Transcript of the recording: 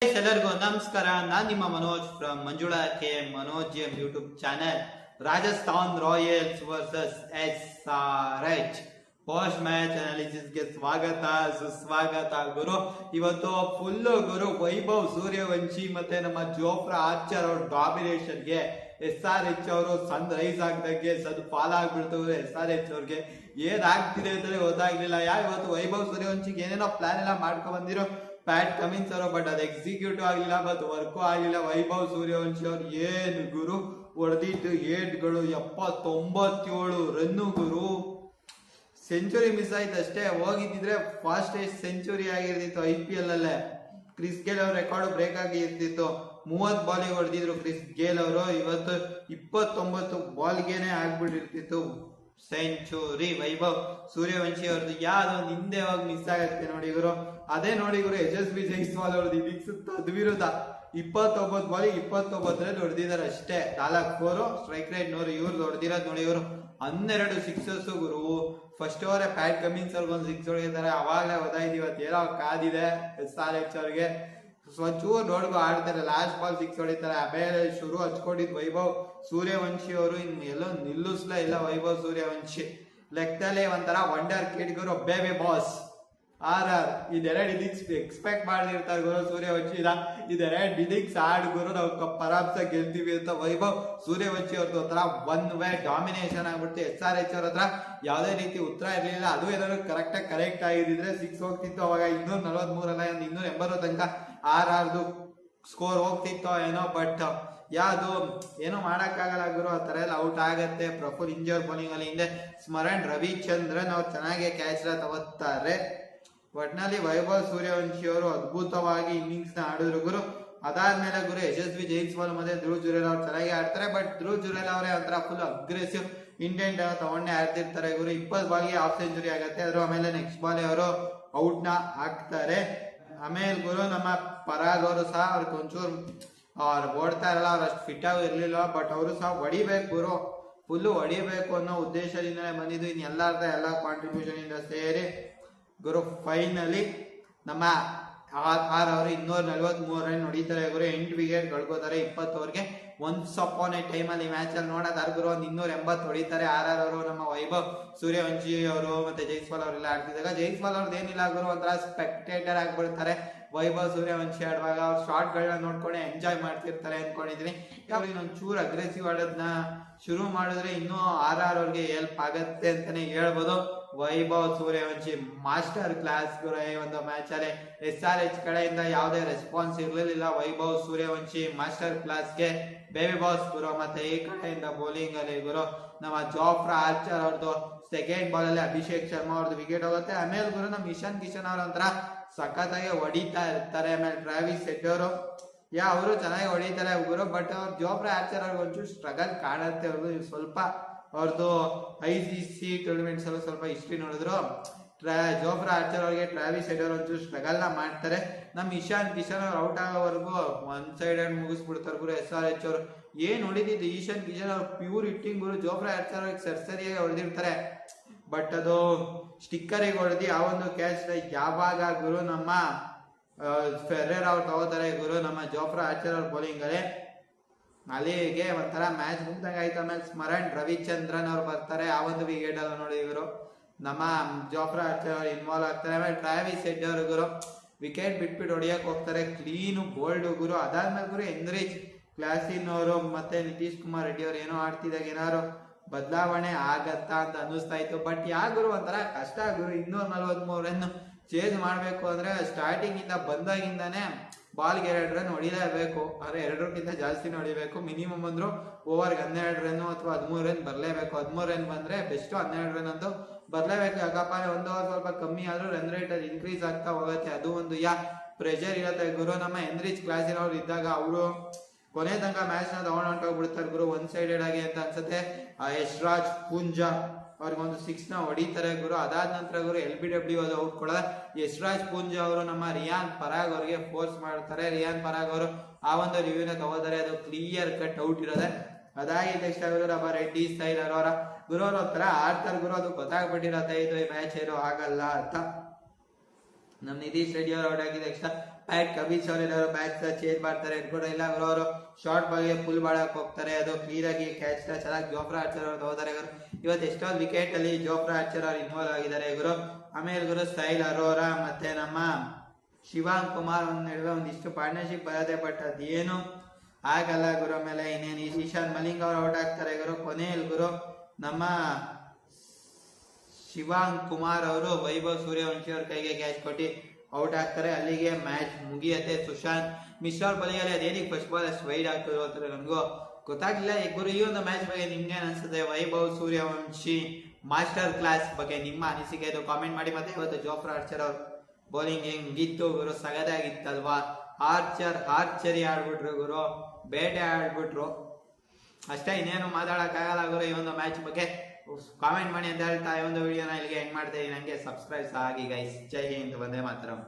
ಎಲ್ಲರಿಗೂ ನಮಸ್ಕಾರ. ನಾನು ನಿಮ್ಮ Manoj from Manjula K Manoj YouTube channel. Rajasthan Royals versus SRH post match analysis ಗೆ ಸ್ವಾಗತ ಸುಸ್ವಾಗತ ಗುರು. ಇವತ್ತು ಫುಲ್ ಗುರು ವೈಭವ್ ಸೂರ್ಯವಂಶಿ ಮತ್ತೆ ನಮ್ಮ ಜೋಫ್ರಾ ಆರ್ಚರ್ ಅವ್ರ ಡಾಮಿನೇಷನ್ ಗೆ SRH ಅವರು ಸನ್ ರೈಸ್ ಆಗ್ದಂಗೆ ಸದ್ ಫಾಲ್ ಆಗ್ಬಿಡ್ತು. SRH ಅವ್ರಿಗೆ ಏನ್ ಆಗ್ತಿದೆ ಅಂತಲೇ ಗೊತ್ತಾಗ್ಲಿಲ್ಲ. ಇವತ್ತು ವೈಭವ್ ಸೂರ್ಯವಂಶಿಗೆ ಏನೇನೋ ಪ್ಲಾನ್ ಎಲ್ಲ ಮಾಡ್ಕೊಂಡ್ ಬಂದಿರೋ ಪ್ಯಾಟ್ ಕಮಿನ್ಸ್ ಅವರು, ಬಟ್ ಅದು ಎಕ್ಸಿಕ್ಯೂಟಿವ್ ಆಗಿಲ್ಲ, ಬಟ್ ವರ್ಕು ಆಗಿಲ್ಲ. ವೈಭವ್ ಸೂರ್ಯವಂಶಿ ಅವ್ರು ಏನು ಗುರು ಹೊಡೆದಿದ್ದು ಏಟ್ಗಳು 97 ರನ್ನು ಗುರು. ಸೆಂಚುರಿ ಮಿಸ್ ಆಯ್ತು ಅಷ್ಟೇ. ಹೋಗಿದ್ದಿದ್ರೆ ಫಾಸ್ಟೆಸ್ಟ್ ಸೆಂಚುರಿ ಆಗಿರ್ತಿತ್ತು IPL ಅಲ್ಲೇ. ಕ್ರಿಸ್ ಗೇಲ್ ಅವ್ರ ರೆಕಾರ್ಡ್ ಬ್ರೇಕ್ ಆಗಿ ಇರ್ತಿತ್ತು. 30 ಬಾಲಿಗೆ ಹೊಡೆದಿದ್ರು ಕ್ರಿಸ್ ಗೇಲ್ ಅವರು. ಇವತ್ತು 29 ಬಾಲ್ಗೆನೆ ಆಗ್ಬಿಟ್ಟಿರ್ತಿತ್ತು ಸೆಂಚುರಿ ವೈಭವ್ ಸೂರ್ಯವಂಶಿ ಅವ್ರದ್ದು. ಯಾವ್ದೋ ಒಂದು ಹಿಂದೆ ಹೋಗಿ ಮಿಸ್ ಆಗತ್ತೆ ನೋಡಿ ಗುರು. ಅದೇ ನೋಡಿ ಗುರು, ಯಶಸ್ವಿ ಜೈಸ್ವಾಲ್ ಅವ್ರದ್ದು ಇನ್ನಿಂಗ್ಸ್ ತದ್ವಿರುದ್ಧ 29 ಬಾಲಿಗೆ 29 ರನ್ ಹೊಡೆದಿದ್ದಾರೆ ಅಷ್ಟೇ. 4 4 ಸ್ಟ್ರೈಕ್ ರೇಟ್ ನೋಡಿ. ಇವ್ರದ್ದು ಹೊಡೆದಿರೋದು ನೋಡಿ ಇವರು 12 ಸಿಕ್ಸಸ್ ಗುರು. ಫಸ್ಟ್ ಓವರ್ ಪ್ಯಾಟ್ ಕಮಿನ್ಸ್ ಅವ್ರಿಗೆ ಒಂದು 6 ಹೊಡೆದಿದ್ದಾರೆ. ಅವಾಗಲೇ ಓದಾಯ್ತು ಇವತ್ತು ಏನೋ ಕಾದಿದೆ SRH ಅವ್ರಿಗೆ. ಸ್ವಚೂರ್ ನೋಡ್ಕೊ ಆಡ್ತಾರೆ. ಲಾಸ್ಟ್ ಬಾಲ್ 6 ಹೊಡಿತಾರೆ. ಆಮೇಲೆ ಶುರು ಹಚ್ಕೊಂಡಿದ್ ವೈಭವ್ ಸೂರ್ಯವಂಶಿ ಅವರು ಇನ್ನು ಎಲ್ಲೋ ನಿಲ್ಲಿಸ್ಲೇ ಇಲ್ಲ. ವೈಭವ್ ಸೂರ್ಯವಂಶಿ ಲೆಕ್ಕದಲ್ಲೇ ಒಂಥರ ವಂಡರ್ ಕಿಡ್ ಗುರು, ಬೇಬಿ ಬಾಸ್. ಇದೆರಡು ಇನ್ನಿಂಗ್ಸ್ ಎಕ್ಸ್ಪೆಕ್ಟ್ ಮಾಡಿರ್ತಾರೆ ಗುರು ಸೂರ್ಯವಂಶಿ. ಇದೆರಡು ಇನ್ನಿಂಗ್ಸ್ ಆಡ್ ಗುರು, ನಾವು ಪರಾಬ್ಸ ಗೆಲ್ತೀವಿ ಅಂತ ವೈಭವ್ ಸೂರ್ಯವಂಶಿ ಅವ್ರದ್ದು ಒಂಥರ ಒನ್ ವೇ ಡಾಮಿನೇಷನ್ ಆಗ್ಬಿಡ್ತು. SRH ಅವ್ರ ಹತ್ರ ಯಾವುದೇ ರೀತಿ ಉತ್ತರ ಇರಲಿಲ್ಲ. ಅದು ಏನಾದ್ರು ಕರೆಕ್ಟ್ ಆಗಿದ್ರೆ 6 ಹೋಗ್ತಿತ್ತು. ಅವಾಗ 243 ಅಲ್ಲ 280 ತನಕ RRದು ಸ್ಕೋರ್ ಹೋಗ್ತಿತ್ತು ಏನೋ. ಬಟ್ ಯಾವುದು ಏನೋ ಮಾಡಕ್ಕಾಗಲ್ಲ ಗುರು. ಆ ತರ ಎಲ್ಲ ಔಟ್ ಆಗತ್ತೆ. ಪ್ರಫುಲ್ ಇಂಜರ್ ಬೌಲಿಂಗ್ ಅಲ್ಲಿ ಹಿಂದೆ ಸ್ಮರಣ್ ರವಿಚಂದ್ರನ್ ಅವ್ರು ಚೆನ್ನಾಗಿ ಕ್ಯಾಚ್ ತಗೋತಾರೆ. ಒಟ್ನಲ್ಲಿ ವೈಭವ್ ಸೂರ್ಯವಂಶಿ ಅವರು ಅದ್ಭುತವಾಗಿ ಇನ್ನಿಂಗ್ಸ್ ನ ಆಡಿದ್ರು ಗುರು. ಅದಾದ್ಮೇಲೆ ಗುರು ಯಶಸ್ವಿ ಜೈಸ್ವಾಲ್ ಮತ್ತೆ ಧ್ರುವ್ ಜುರೇಲ್ ಅವ್ರು ಚೆನ್ನಾಗಿ ಆಡ್ತಾರೆ. ಬಟ್ ಧ್ರುವ್ ಜುರೇಲ್ ಅವರೇ ಒಂಥರ ಫುಲ್ ಅಗ್ರೆಸಿವ್ ಇಂಟೆಂಟ್ ತಗೊಂಡೇ ಆಡ್ತಿರ್ತಾರೆ ಗುರು. 20 ಬಾಲ್ಗೆ ಹಾಫ್ ಸೆಂಚುರಿ ಆಗತ್ತೆ. ಅದ್ರ ಆಮೇಲೆ ನೆಕ್ಸ್ಟ್ ಬಾಲ್ ಅವರು ಔಟ್ ನ ಹಾಕ್ತಾರೆ. ಆಮೇಲೆ ಗುರು ನಮ್ಮ ಪರಾಗ್ ಅವರು ಸಹ ಅವ್ರಿಗೆ ಒಂಚೂರು ಅವ್ರು ಓಡ್ತಾ ಇರಲ್ಲ, ಅವ್ರು ಅಷ್ಟು ಫಿಟ್ ಆಗಿ ಇರ್ಲಿಲ್ಲ. ಬಟ್ ಅವರು ಸಹ ಹೊಡಿಬೇಕು ಗುರು, ಫುಲ್ ಹೊಡಿಬೇಕು ಅನ್ನೋ ಉದ್ದೇಶದಿಂದಲೇ ಬಂದಿದ್ದು. ಇನ್ನು ಎಲ್ಲ ಕಾಂಟ್ರಿಬ್ಯೂಷನ್ ಇಂದ ಸೇರಿ ಗುರು ಫೈನಲಿ ನಮ್ಮ ಆರ್ ಅವರು 243 ರನ್ ಹೊಡಿತಾರೆ ಗುರು. 8 ವಿಕೆಟ್ ಕಳ್ಕೋತಾರೆ 20 ಓವರ್ಗೆ. ಒನ್ಸ್ ಅಪಾನ್ ಎ ಟೈಮ್ ಅಲ್ಲಿ ಮ್ಯಾಚ್ ಅಲ್ಲಿ ನೋಡೋದಾದ್ರೆ ಗುರು 280 ಹೊಡಿತಾರೆ RR ಅವರು. ನಮ್ಮ ವೈಭವ್ ಸೂರ್ಯವಂಶಿ ಅವರು ಮತ್ತೆ ಜೈಸ್ವಾಲ್ ಅವರೆಲ್ಲ ಆಡ್ತಿದ್ದಾಗ ಜೈಸ್ವಾಲ್ ಅವ್ರದ್ದು ಏನಿಲ್ಲ ಗುರು, ಒಂಥರ ಸ್ಪೆಕ್ಟೇಟರ್ ಆಗ್ಬಿಡ್ತಾರೆ. ವೈಭವ್ ಸೂರ್ಯವಂಶಿ ಆಡುವಾಗ ಅವ್ರ ಶಾರ್ಟ್ ಗಳನ್ನ ನೋಡ್ಕೊಂಡು ಎಂಜಾಯ್ ಮಾಡ್ತಿರ್ತಾರೆ ಅನ್ಕೊಂಡಿದೀನಿ. ಯಾವಾಗ ಇನ್ನೊಂದು ಚೂರ್ ಅಗ್ರೆಸಿವ್ ಆಡೋದನ್ನ ಶುರು ಮಾಡಿದ್ರೆ ಇನ್ನೂ RR ಅವ್ರಿಗೆ ಹೆಲ್ಪ್ ಆಗತ್ತೆ ಅಂತಾನೆ ಹೇಳ್ಬೋದು. ವೈಭವ್ ಸೂರ್ಯವಂಶಿ ಮಾಸ್ಟರ್ ಕ್ಲಾಸ್ ಗುರು. ಈ ಒಂದು ಮ್ಯಾಚ್ ಅಲ್ಲಿ SRH ಕಡೆಯಿಂದ ಯಾವುದೇ ರೆಸ್ಪಾನ್ಸ್ ಇರ್ಲಿಲ್ಲ. ವೈಭವ್ ಸೂರ್ಯವಂಶಿ ಮಾಸ್ಟರ್ ಕ್ಲಾಸ್ಗೆ ಬೇಬಿ ಬಾಸ್ ಗುರು. ಮತ್ತೆ ಈ ಕಡೆಯಿಂದ ಬೌಲಿಂಗ್ ಅಲ್ಲಿ ಗುರು ನಮ್ಮ ಜೋಫ್ರಾ ಆರ್ಚರ್ ಅವ್ರದ್ದು ಸೆಕೆಂಡ್ ಬಾಲ್ ಅಲ್ಲಿ ಅಭಿಷೇಕ್ ಶರ್ಮಾ ಅವ್ರದ್ದು ವಿಕೆಟ್ ಹೋಗುತ್ತೆ. ಆಮೇಲೆ ಗುರು ನಮ್ಮ ಇಶಾನ್ ಕಿಶನ್ ಅವ್ರ ಒಂಥರ ಸಖತ್ತಾಗಿ ಹೊಡಿತಾ ಇರ್ತಾರೆ. ಆಮೇಲೆ ಟ್ರಾವಿಸ್ ಹೆಡ್ ಅವರು ಅವರು ಚೆನ್ನಾಗಿ ಹೊಡಿತಾರೆ ಗುರು. ಬಟ್ ಅವ್ರು ಜೋಫ್ರಾ ಆರ್ಚರ್ ಅವ್ರಿಗೆ ಒಂಚೂರು ಸ್ಟ್ರಗಲ್ ಕಾಣುತ್ತೆ. ಅವ್ರದ್ದು ಸ್ವಲ್ಪ ಅವ್ರದ್ದು ICC ಟೂರ್ನಮೆಂಟ್ಸ್ ಅಲ್ಲೂ ಸ್ವಲ್ಪ ಹಿಸ್ಟ್ರಿ ನೋಡಿದ್ರು. ಜೋಫ್ರಾ ಆರ್ಚರ್ ಅವ್ರಿಗೆ ಟ್ರಾವಿಸ್ ಹೆಡ್ ಅವ್ರು ಒಂಚೂರು ಸ್ಟ್ರಗಲ್ ನ ಮಾಡ್ತಾರೆ. ನಮ್ ಇಶಾನ್ ಕಿಶನ್ ಅವ್ರು ಔಟ್ ಆಗೋವರೆಗೂ ಒನ್ ಸೈಡ್ ಮುಗಿಸ್ಬಿಡ್ತಾರೆ ಗುರು SRH ಅವರು. ಏನ್ ಹೊಡಿತಿದ್ದು ಇಶಾನ್ ಕಿಶನ್ ಅವ್ರು ಪ್ಯೂರ್ ಹಿಟ್ಟಿಂಗ್ ಗುರು. ಜೋಫ್ರಾ ಆರ್ಚರ್ ಅವ್ರಿಗೆ ಸರಿಯಾಗಿ ಹೊಡೆದಿರ್ತಾರೆ. ಬಟ್ ಅದು ಸ್ಟಿಕ್ಕರಿಗೆ ಹೊಡೆದಿ ಆ ಒಂದು ಕ್ಯಾಚ್ ಯಾವಾಗ ಗುರು ನಮ್ಮ ಫೆರ್ರರ್ ಅವ್ರು ತಗೋತಾರೆ ಗುರು ನಮ್ಮ ಜೋಫ್ರಾ ಆರ್ಚರ್ ಅವ್ರ ಬೌಲಿಂಗ್ ಅಲ್ಲಿ. ಅಲ್ಲಿಗೆ ಒಂಥರ ಮ್ಯಾಚ್ ಮುಗ್ದಂಗ ಆಯ್ತು. ಆಮೇಲೆ ಸ್ಮರಣ್ ರವಿಚಂದ್ರನ್ ಅವ್ರು ಬರ್ತಾರೆ. ಆ ಒಂದು ವಿಕೆಟ್ ಅಲ್ಲ ನೋಡಿ ಇವರು ನಮ್ಮ ಜೋಫ್ರಾ ಆರ್ಚರ್ ಅವ್ರು ಇನ್ವಾಲ್ವ್ ಆಗ್ತಾರೆ. ಆಮೇಲೆ ಟ್ರಾವಿಸ್ ಹೆಡ್ ಅವರು ಗುರು ವಿಕೆಟ್ ಬಿಟ್ಬಿಟ್ಟು ಹೊಡಿಯಕ್ ಹೋಗ್ತಾರೆ. ಕ್ಲೀನು ಬೋಲ್ಡ್ ಗುರು. ಅದಾದ್ಮೇಲೆ ಗುರು ಹೆನ್ರಿಚ್ ಕ್ಲಾಸಿನ್ ಅವರು ಮತ್ತೆ ನಿತೀಶ್ ಕುಮಾರ್ ರೆಡ್ಡಿ ಅವ್ರು ಏನೋ ಆಡ್ತಿದಾಗ ಏನಾದ್ರು ಬದಲಾವಣೆ ಆಗತ್ತಾ ಅಂತ ಅನ್ನಿಸ್ತಾ ಇತ್ತು. ಬಟ್ ಗುರು ಒಂಥರ ಕಷ್ಟ ಗುರು. 243 ರನ್ ಚೇಂಜ್ ಮಾಡ್ಬೇಕು ಅಂದ್ರೆ ಸ್ಟಾರ್ಟಿಂಗ್ ಇಂದ ಬಂದಾಗಿಂದಾನೆ ಬಾಲ್ಗೆ 2 ರನ್ ಹೊಡಿಲೇಬೇಕು. ಆದ್ರೆ 2ಕ್ಕಿಂತ ಜಾಸ್ತಿನೇ ಹೊಡಿಬೇಕು. ಮಿನಿಮಮ್ ಅಂದ್ರು ಓವರ್ಗೆ 12 ರನ್ ಅಥವಾ 13 ರನ್ ಬರ್ಲೇಬೇಕು. 13 ರನ್ ಬಂದ್ರೆ ಬೆಸ್ಟ್. 12 ರನ್ ಅಂತೂ ಬರ್ಲೇಬೇಕು. ಯಾಕಪ್ಪ ಒಂದು ಓವರ್ ಸ್ವಲ್ಪ ಕಮ್ಮಿ ಆದ್ರೂ ರನ್ ರೇಟ್ ಅಲ್ಲಿ ಇನ್ಕ್ರೀಸ್ ಆಗ್ತಾ ಹೋಗುತ್ತೆ. ಅದು ಒಂದು ಪ್ರೆಷರ್ ಇರುತ್ತೆ ಗುರು. ನಮ್ಮ ಹೆನ್ರಿಚ್ ಕ್ಲಾಸಿನ್ ಅವ್ರು ಇದ್ದಾಗ ಅವರು ಕೊನೆ ತನಕ ಮ್ಯಾಚ್ ನ ತಗೊಂಡು ಹೊಂಟೋಗ್ಬಿಡ್ತಾರೆ ಗುರು, ಒನ್ ಸೈಡೆಡ್ ಆಗಿ ಅಂತ ಅನ್ಸುತ್ತೆ. ಯಶ್ರಾಜ್ ಪೂಂಜಾ ಅವ್ರಿಗೊಂದು 6 ನ ಹೊಡಿತಾರೆ ಗುರು. ಅದಾದ ನಂತರ ಗುರು LBW ಅದು ಔಟ್ ಕೊಡ ಯಶ್ರಾಜ್ ಪೂಂಜಾ ಅವರು ನಮ್ಮ ರಿಯಾನ್ ಪರಾಗ್ ಅವ್ರಿಗೆ ಫೋರ್ಸ್ ಮಾಡ್ತಾರೆ. ರಿಯಾನ್ ಪರಾಗ್ ಅವರು ಆ ಒಂದು ರಿವ್ಯೂನ ತಗೋತಾರೆ. ಅದು ಕ್ಲಿಯರ್ ಕಟ್ ಔಟ್ ಇರೋದೆ. ಅದಾಗಿದ್ದ ಇಷ್ಟ ಗುರು ನಮ್ಮ ರೆಡ್ಡಿ ಸ್ಟೈಲ್ ಅವರ ಗುರು ಅವ್ರ ಹತ್ರ ಆಡ್ತಾರೆ ಗುರು. ಅದು ಗೊತ್ತಾಗ್ಬಿಟ್ಟಿರತ್ತೆ ಇದು ಈ ಮ್ಯಾಚ್ ಏನೋ ಆಗಲ್ಲ ಅಂತ. ನಮ್ ನಿತೀಶ್ ರೆಡ್ಡಿ ಅವ್ರು ಔಟ್ ಆಗಿದ ತಕ್ಷಣ ಬ್ಯಾಟ್ ಕಬೀರ್ ಅವ್ರು ಬ್ಯಾಟ್ಸ್ ಚೇಂಜ್ ಮಾಡ್ತಾರೆ ಕೂಡ ಇಲ್ಲ ಗುರು ಅವರು ಶಾರ್ಟ್ ಬಾಲ್ಗೆ ಫುಲ್ ಬಾಳಕ್ ಹೋಗ್ತಾರೆ. ಅದು ಕ್ಲಿಯರ್ ಆಗಿ ಕ್ಯಾಚ್ ಚೆನ್ನಾಗಿ ಜೋಫ್ರಾ ಆರ್ಚರ್ ಅವ್ರು ತಗೋತಾರೆ ಗುರು. ಇವತ್ತು ಎಷ್ಟೊಂದು ವಿಕೆಟ್ ಅಲ್ಲಿ ಜೋಫ್ರಾ ಆರ್ಚರ್ ಅವ್ರು ಇನ್ವಾಲ್ವ್ ಆಗಿದ್ದಾರೆ ಗುರು. ಆಮೇಲೆ ಗುರು ಸ್ಟೈಲ್ ಅರೋರಾ ಮತ್ತೆ ನಮ್ಮ ಶಿವಾಂಗ್ ಕುಮಾರ್ ನಡುವೆ ಒಂದಿಷ್ಟು ಪಾರ್ಟ್ನರ್ಶಿಪ್ ಬರತ್ತೆ, ಬಟ್ ಅದೇನು ಆಗಲ್ಲ ಗುರು. ಆಮೇಲೆ ಇನ್ನೇನು ಈಶಾನ್ ಮಲಿಂಗ್ ಅವ್ರು ಔಟ್ ಆಗ್ತಾರೆ ಗುರು. ಕೊನೆಯಲ್ಲಿ ಗುರು ನಮ್ಮ ಶಿವಾಂಗ್ ಕುಮಾರ್ ಅವರು ವೈಭವ್ ಸೂರ್ಯವಂಶಿ ಅವ್ರ ಕೈಗೆ ಕ್ಯಾಚ್ ಕೊಟ್ಟು ಔಟ್ ಆಗ್ತಾರೆ. ಅಲ್ಲಿಗೆ ಮ್ಯಾಚ್ ಮುಗಿಯತ್ತೆ. ಸುಶಾಂತ್ ಮಿಶ್ರಾ ಬಲಿಯಲ್ಲಿ ಅದೇನಿಗೆ ಫಸ್ಟ್ ಬಾಲ್ ಅಷ್ಟು ವೈಡ್ ಆಗ್ತಿರೋ ಅಂತ ನನಗೂ ಗೊತ್ತಾಗ್ಲಿಲ್ಲ. ಗುರು ಈ ಒಂದು ಮ್ಯಾಚ್ ಬಗ್ಗೆ ನಿಮ್ಗೆ ಅನ್ಸುತ್ತೆ? ವೈಭವ್ ಸೂರ್ಯವಂಶಿ ಮಾಸ್ಟರ್ ಕ್ಲಾಸ್ ಬಗ್ಗೆ ನಿಮ್ಮ ಅನಿಸಿಕೆ ಇದು ಕಾಮೆಂಟ್ ಮಾಡಿ. ಮತ್ತೆ ಇವತ್ತು ಜೋಫ್ರಾ ಆರ್ಚರ್ ಅವ್ರ ಬೌಲಿಂಗ್ ಹೆಂಗಿತ್ತು ಗುರು? ಸಗದಾಗಿತ್ತಲ್ವಾ? ಆರ್ಚರಿ ಆಡ್ಬಿಟ್ರು ಗುರು, ಬೇಟೆ ಆಡ್ಬಿಟ್ರು ಅಷ್ಟೇ, ಇನ್ನೇನು ಮಾತಾಡಕ್ಕಾಗಲ್ಲ ಗುರು ಈ ಒಂದು ಮ್ಯಾಚ್ ಬಗ್ಗೆ. ಕಾಮೆಂಟ್ ಮಾಡಿ ಅಂತ ಹೇಳ್ತಾ ಈ ಒಂದು ವಿಡಿಯೋನ ಇಲ್ಲಿಗೆ ಎಂಡ್ ಮಾಡ್ತಾ ಇದ್ದೀನಿ. ನನಗೆ ಸಬ್ಸ್ಕ್ರೈಬ್ ಆಗಿ ಗೈಸ್. ಜೈ ಹಿಂದ್, ವಂದೇ ಮಾತರಂ.